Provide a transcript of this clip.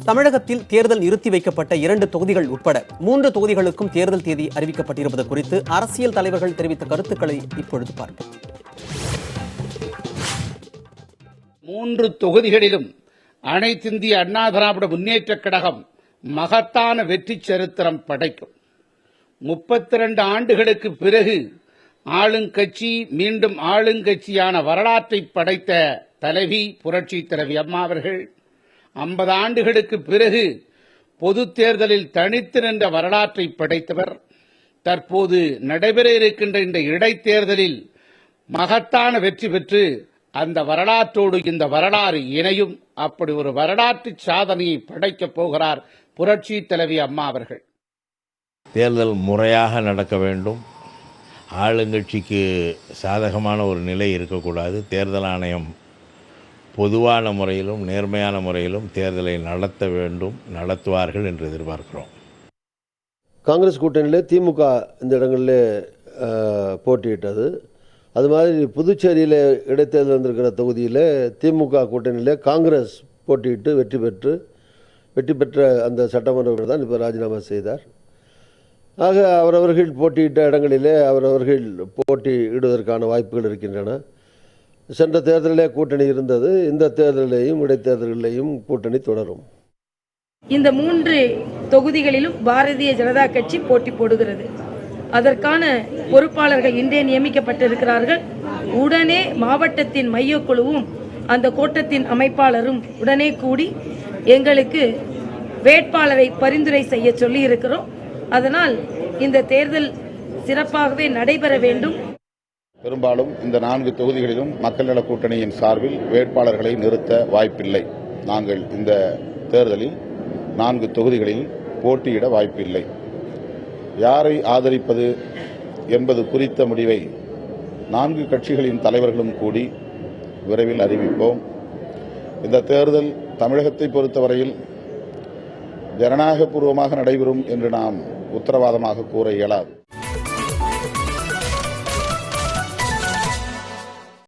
தமிழகத்தில் தேர்தல் நிறுத்தி வைக்கப்பட்ட 2 தொகுதிகள் உட்பட 3 தொகுதிகளுக்கும் தேர்தல் தேதி அறிவிக்கப்பட்டிருப்பது குறித்து அரசியல் தலைவர்கள் தெரிவித்த கருத்துக்களை இப்பொழுது பார்ப்போம். 3 தொகுதிகளிலும் அனைத்திந்திய அண்ணா திராவிட முன்னேற்றக் கழகம் மகத்தான வெற்றி சரித்திரம் படைக்கும். 32 ஆண்டுகளுக்கு பிறகு ஆளுங்கட்சி மீண்டும் ஆளுங்கட்சியான வரலாற்றை படைத்த தலைவி புரட்சி தலைவி அம்மா அவர்கள் 50 ஆண்டுகளுக்கு பிறகு பொதுத் தேர்தலில் தனித்து நின்ற வரலாற்றை படைத்தவர். தற்போது நடைபெற இருக்கின்ற இந்த இடைத்தேர்தலில் மகத்தான வெற்றி பெற்று அந்த வரலாற்றோடு இந்த வரலாறு இணையும். அப்படி ஒரு வரலாற்று சாதனையை படைக்கப் போகிறார் புரட்சி தலைவி அம்மா அவர்கள். தேர்தல் முறையாக நடக்க வேண்டும். ஆளுங்கட்சிக்கு சாதகமான ஒரு நிலை இருக்கக்கூடாது. தேர்தல் ஆணையம் பொதுவான முறையிலும் நேர்மையான முறையிலும் தேர்தலை நடத்த வேண்டும், நடத்துவார்கள் என்று எதிர்பார்க்கிறோம். காங்கிரஸ் கூட்டணியிலே திமுக இந்த இடங்களில் போட்டியிட்டது. அது மாதிரி புதுச்சேரியில் இடைத்தேர்தல் வந்திருக்கிற தொகுதியில் திமுக கூட்டணியில் காங்கிரஸ் போட்டியிட்டு வெற்றி பெற்ற அந்த சட்டமன்ற தான் இப்போ ராஜினாமா செய்தார். ஆக அவரவர்கள் போட்டியிட்ட இடங்களிலே அவரவர்கள் போட்டியிடுவதற்கான வாய்ப்புகள் இருக்கின்றன. சென்ற தேர்தலிலே கூட்டணி இருந்தது. இந்த தேர்தலிலேயும் இடைத்தேர்தல்களிலேயும் கூட்டணி தொடரும். இந்த 3 தொகுதிகளிலும் பாரதிய ஜனதா கட்சி போட்டி போடுகிறது. அதற்கான பொறுப்பாளர்கள் இன்றே நியமிக்கப்பட்டிருக்கிறார்கள். உடனே மாவட்டத்தின் மையக்குழுவும் அந்த கோட்டத்தின் அமைப்பாளரும் உடனே கூடி எங்களுக்கு வேட்பாளரை பரிந்துரை செய்ய சொல்லி இருக்கிறோம். அதனால் இந்த தேர்தல் சிறப்பாகவே நடைபெற வேண்டும். பெரும்பாலும் இந்த 4 தொகுதிகளிலும் மக்கள் நல கூட்டணியின் சார்பில் வேட்பாளர்களை நிறுத்த வாய்ப்பில்லை. நாங்கள் இந்த தேர்தலில் 4 தொகுதிகளில் போட்டியிட வாய்ப்பில்லை. யாரை ஆதரிப்பது என்பது குறித்த முடிவை 4 கட்சிகளின் தலைவர்களும் கூடி விரைவில் அறிவிப்போம். இந்த தேர்தல் தமிழகத்தை பொறுத்தவரையில் ஜனநாயகபூர்வமாக நடைபெறும் என்று நாம் உத்தரவாதமாக கூற இயலாது.